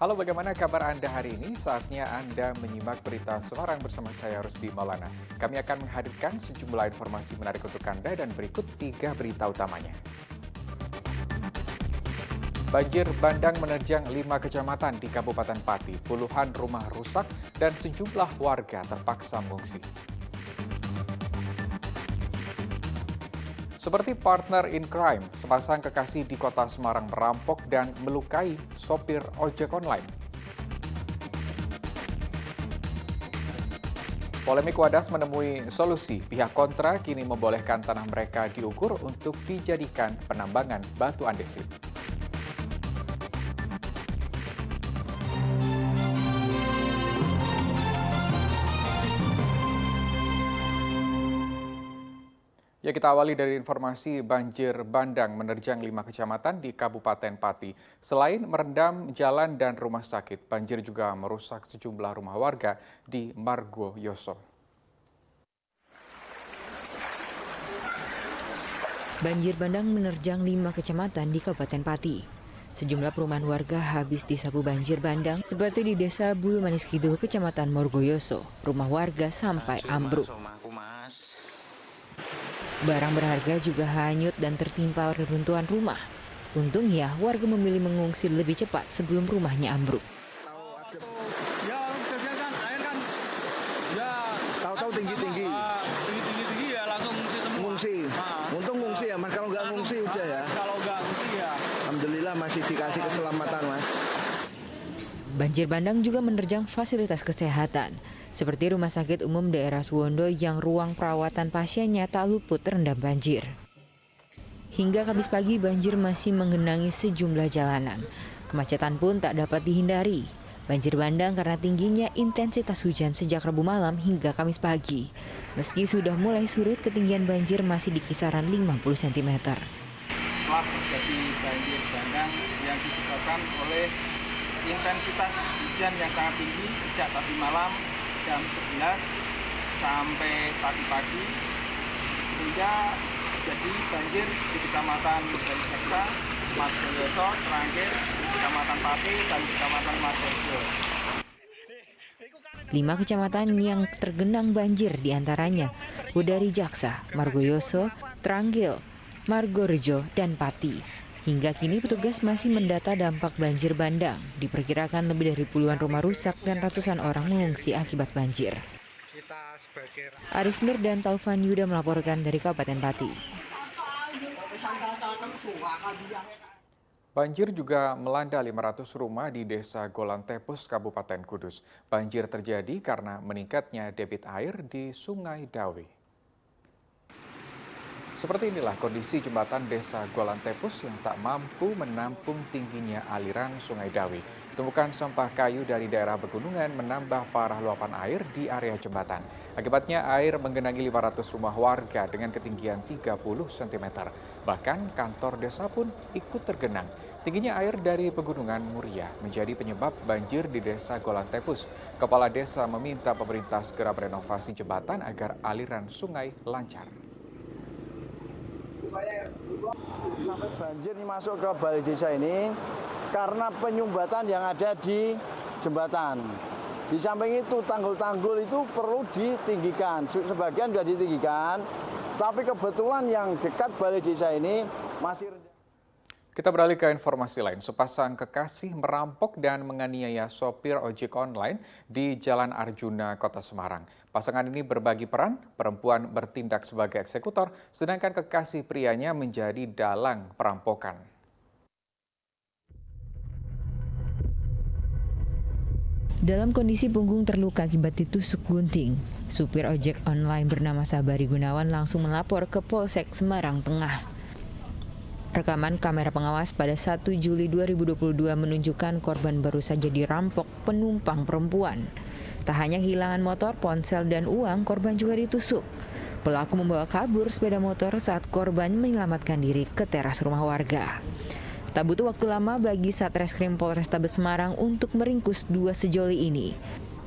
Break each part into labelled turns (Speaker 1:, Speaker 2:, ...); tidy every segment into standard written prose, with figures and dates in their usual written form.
Speaker 1: Halo, bagaimana kabar Anda hari ini? Saatnya Anda menyimak berita Semarang bersama saya, Rusdi Maulana. Kami akan menghadirkan sejumlah informasi menarik untuk Anda dan berikut 3 berita utamanya. Banjir bandang menerjang 5 kecamatan di Kabupaten Pati. Puluhan rumah rusak dan sejumlah warga terpaksa mengungsi. Seperti partner in crime, sepasang kekasih di kota Semarang merampok dan melukai sopir ojek online. Polemik Wadas menemui solusi. Pihak kontra kini membolehkan tanah mereka diukur untuk dijadikan penambangan batu andesit. Ya, kita awali dari informasi banjir bandang menerjang 5 kecamatan di Kabupaten Pati. Selain merendam jalan dan rumah sakit, banjir juga merusak sejumlah rumah warga di Margoyoso.
Speaker 2: Banjir bandang menerjang 5 kecamatan di Kabupaten Pati. Sejumlah perumahan warga habis disapu banjir bandang seperti di Desa Bulu Manis Kidul, Kecamatan Margoyoso. Rumah warga sampai ambruk. Barang berharga juga hanyut dan tertimpa reruntuhan rumah. Untungnya warga memilih mengungsi lebih cepat sebelum rumahnya ambruk.
Speaker 3: Ya, kejadian kan air kan ya
Speaker 4: Tahu-tahu tinggi-tinggi.
Speaker 3: tinggi ya langsung ngungsi semua.
Speaker 4: Ngungsi. Untung ngungsi ya, Mas. Kalau nggak ngungsi udah ya.
Speaker 3: Kalau nggak ngungsi ya.
Speaker 4: Alhamdulillah masih dikasih keselamatan, Mas.
Speaker 2: Banjir bandang juga menerjang fasilitas kesehatan, seperti Rumah Sakit Umum Daerah Suwondo yang ruang perawatan pasiennya tak luput terendam banjir. Hingga Kamis pagi banjir masih menggenangi sejumlah jalanan. Kemacetan pun tak dapat dihindari. Banjir bandang karena tingginya intensitas hujan sejak Rabu malam hingga Kamis pagi. Meski sudah mulai surut, ketinggian banjir masih di kisaran 50 cm.
Speaker 5: Telah terjadi banjir bandang yang disebabkan oleh intensitas hujan yang sangat tinggi sejak tadi malam jam 11 sampai tadi pagi, sehingga terjadi banjir di Kecamatan Jaksa, Margoyoso, terakhir di Kecamatan Pati dan Kecamatan Margorejo.
Speaker 2: 5 kecamatan yang tergenang banjir diantaranya Udari Jaksa, Margoyoso, Tranggil, Margorejo, dan Pati. Hingga kini petugas masih mendata dampak banjir bandang. Diperkirakan lebih dari puluhan rumah rusak dan ratusan orang mengungsi akibat banjir. Arif Nur dan Taufan Yuda melaporkan dari Kabupaten Pati.
Speaker 1: Banjir juga melanda 500 rumah di Desa Golan Tepus, Kabupaten Kudus. Banjir terjadi karena meningkatnya debit air di Sungai Dawe. Seperti inilah kondisi jembatan Desa Golan Tepus yang tak mampu menampung tingginya aliran Sungai Dawe. Tumpukan sampah kayu dari daerah pegunungan menambah parah luapan air di area jembatan. Akibatnya air menggenangi 500 rumah warga dengan ketinggian 30 cm. Bahkan kantor desa pun ikut tergenang. Tingginya air dari pegunungan Muria menjadi penyebab banjir di Desa Golan Tepus. Kepala desa meminta pemerintah segera merenovasi jembatan agar aliran sungai lancar.
Speaker 4: Sampai banjir ini masuk ke balai desa ini karena penyumbatan yang ada di jembatan. Di samping itu tanggul-tanggul itu perlu ditinggikan. Sebagian sudah ditinggikan, tapi kebetulan yang dekat balai desa ini masih rendah.
Speaker 1: Kita beralih ke informasi lain. Sepasang kekasih merampok dan menganiaya sopir ojek online di Jalan Arjuna, Kota Semarang. Pasangan ini berbagi peran, perempuan bertindak sebagai eksekutor, sedangkan kekasih prianya menjadi dalang perampokan.
Speaker 2: Dalam kondisi punggung terluka akibat ditusuk gunting, supir ojek online bernama Sabari Gunawan langsung melapor ke Polsek Semarang Tengah. Rekaman kamera pengawas pada 1 Juli 2022 menunjukkan korban baru saja dirampok penumpang perempuan. Tak hanya kehilangan motor, ponsel, dan uang, korban juga ditusuk. Pelaku membawa kabur sepeda motor saat korban menyelamatkan diri ke teras rumah warga. Tak butuh waktu lama bagi Satreskrim Polrestabes Semarang untuk meringkus dua sejoli ini.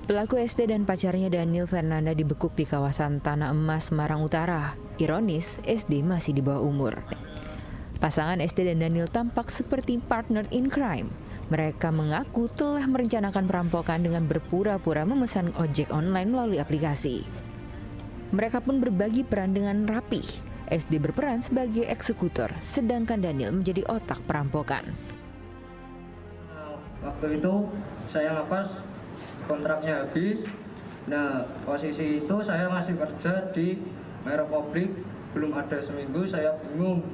Speaker 2: Pelaku SD dan pacarnya Daniel Fernanda dibekuk di kawasan Tanah Emas, Semarang Utara. Ironis, SD masih di bawah umur. Pasangan SD dan Daniel tampak seperti partner in crime. Mereka mengaku telah merencanakan perampokan dengan berpura-pura memesan ojek online melalui aplikasi. Mereka pun berbagi peran dengan rapih. SD berperan sebagai eksekutor, sedangkan Daniel menjadi otak perampokan.
Speaker 6: Waktu itu saya ngekos, kontraknya habis. Nah, posisi itu saya masih kerja di Meropublik, belum ada seminggu, saya bingung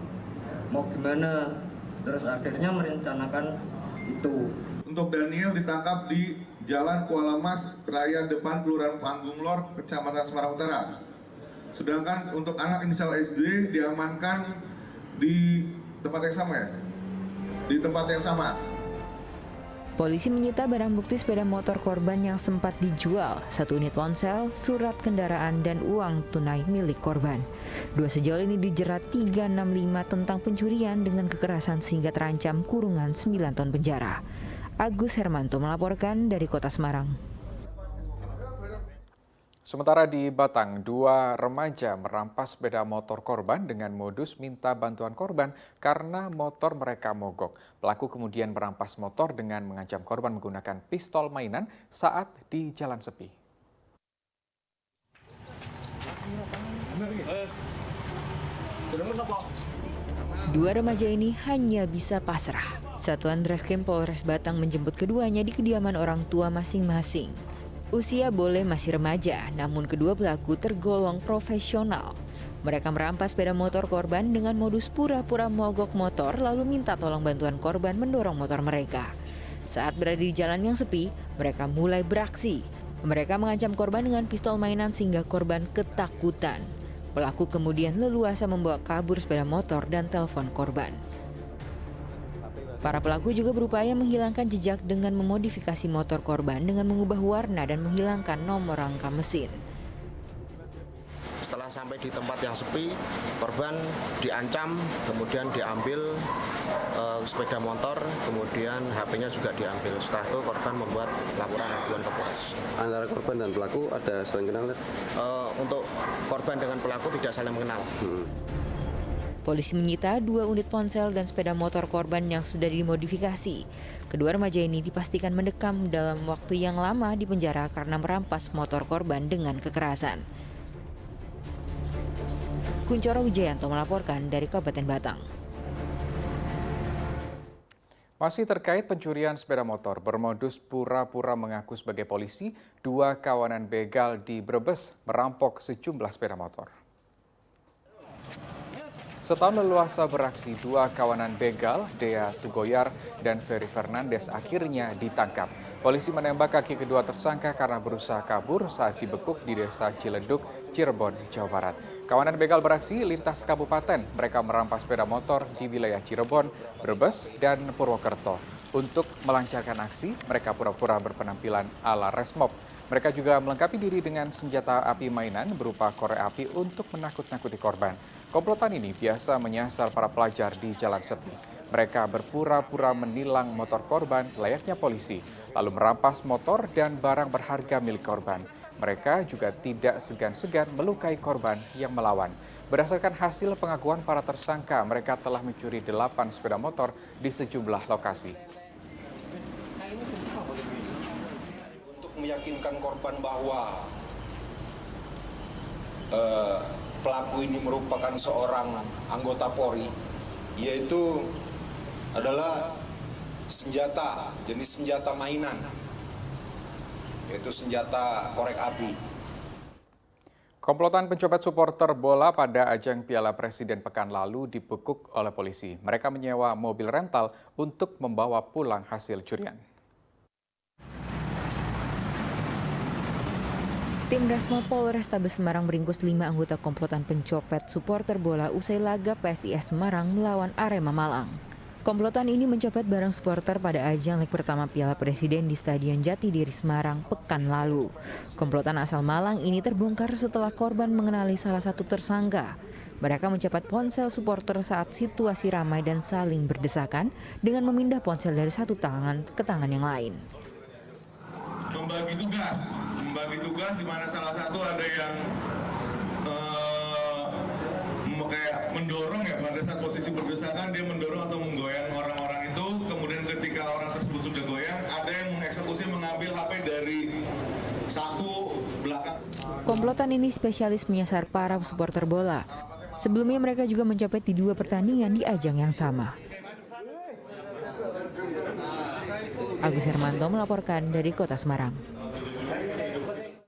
Speaker 6: mau gimana. Terus akhirnya merencanakan itu.
Speaker 7: Untuk Daniel ditangkap di Jalan Kuala Mas Raya depan Kelurahan Panggung Lor, Kecamatan Semarang Utara. Sedangkan untuk anak inisial SD diamankan di tempat yang sama ya? Di tempat yang sama.
Speaker 2: Polisi menyita barang bukti sepeda motor korban yang sempat dijual, 1 unit ponsel, surat kendaraan, dan uang tunai milik korban. Dua sejauh ini dijerat 365 tentang pencurian dengan kekerasan sehingga terancam kurungan 9 tahun penjara. Agus Hermanto melaporkan dari Kota Semarang.
Speaker 1: Sementara di Batang, 2 remaja merampas sepeda motor korban dengan modus minta bantuan korban karena motor mereka mogok. Pelaku kemudian merampas motor dengan mengancam korban menggunakan pistol mainan saat di jalan sepi.
Speaker 2: Dua remaja ini hanya bisa pasrah. Satuan Reskrim Polres Batang menjemput keduanya di kediaman orang tua masing-masing. Usia boleh masih remaja, namun kedua pelaku tergolong profesional. Mereka merampas sepeda motor korban dengan modus pura-pura mogok motor lalu minta tolong bantuan korban mendorong motor mereka. Saat berada di jalan yang sepi, mereka mulai beraksi. Mereka mengancam korban dengan pistol mainan sehingga korban ketakutan. Pelaku kemudian leluasa membawa kabur sepeda motor dan telepon korban. Para pelaku juga berupaya menghilangkan jejak dengan memodifikasi motor korban dengan mengubah warna dan menghilangkan nomor rangka mesin.
Speaker 8: Setelah sampai di tempat yang sepi, korban diancam, kemudian diambil sepeda motor, kemudian HP-nya juga diambil. Setelah itu korban membuat laporan aduan ke Polres.
Speaker 9: Antara korban dan pelaku ada saling kenal?
Speaker 8: Untuk korban dengan pelaku tidak saling mengenal.
Speaker 2: Polisi menyita 2 unit ponsel dan sepeda motor korban yang sudah dimodifikasi. Kedua remaja ini dipastikan mendekam dalam waktu yang lama di penjara karena merampas motor korban dengan kekerasan. Kuncoro Wijayanto melaporkan dari Kabupaten Batang.
Speaker 1: Masih terkait pencurian sepeda motor, bermodus pura-pura mengaku sebagai polisi, 2 kawanan begal di Brebes merampok sejumlah sepeda motor. Setahun leluasa beraksi, 2 kawanan begal, Dea Tugoyar dan Ferry Fernandes akhirnya ditangkap. Polisi menembak kaki kedua tersangka karena berusaha kabur saat dibekuk di desa Ciledug, Cirebon, Jawa Barat. Kawanan begal beraksi lintas kabupaten. Mereka merampas sepeda motor di wilayah Cirebon, Brebes, dan Purwokerto. Untuk melancarkan aksi, mereka pura-pura berpenampilan ala resmob. Mereka juga melengkapi diri dengan senjata api mainan berupa korek api untuk menakut-nakuti korban. Komplotan ini biasa menyasar para pelajar di jalan sepi. Mereka berpura-pura menilang motor korban layaknya polisi, lalu merampas motor dan barang berharga milik korban. Mereka juga tidak segan-segan melukai korban yang melawan. Berdasarkan hasil pengakuan para tersangka, mereka telah mencuri 8 sepeda motor di sejumlah lokasi.
Speaker 10: Untuk meyakinkan korban bahwa pelaku ini merupakan seorang anggota Polri, yaitu adalah senjata, jenis senjata mainan, yaitu senjata korek api.
Speaker 1: Komplotan pencopet supporter bola pada ajang Piala Presiden pekan lalu dibekuk oleh polisi. Mereka menyewa mobil rental untuk membawa pulang hasil curian.
Speaker 2: Tim Resmo Polrestabes Semarang meringkus 5 anggota komplotan pencopet supporter bola usai laga PSIS Semarang melawan Arema Malang. Komplotan ini mencopet barang supporter pada ajang leg pertama Piala Presiden di Stadion Jatidiri Semarang pekan lalu. Komplotan asal Malang ini terbongkar setelah korban mengenali salah satu tersangka. Mereka mencepat ponsel supporter saat situasi ramai dan saling berdesakan dengan memindah ponsel dari satu tangan ke tangan yang lain.
Speaker 7: Membagi tugas di mana salah satu ada yang kayak mendorong ya, pada saat posisi berdesakan dia mendorong atau menggoyang orang-orang itu, kemudian ketika orang tersebut sudah goyang, ada yang mengeksekusi mengambil HP dari saku belakang.
Speaker 2: Komplotan ini spesialis menyasar para supporter bola. Sebelumnya mereka juga mencopet di 2 pertandingan di ajang yang sama. Agus Hermanto melaporkan dari Kota Semarang.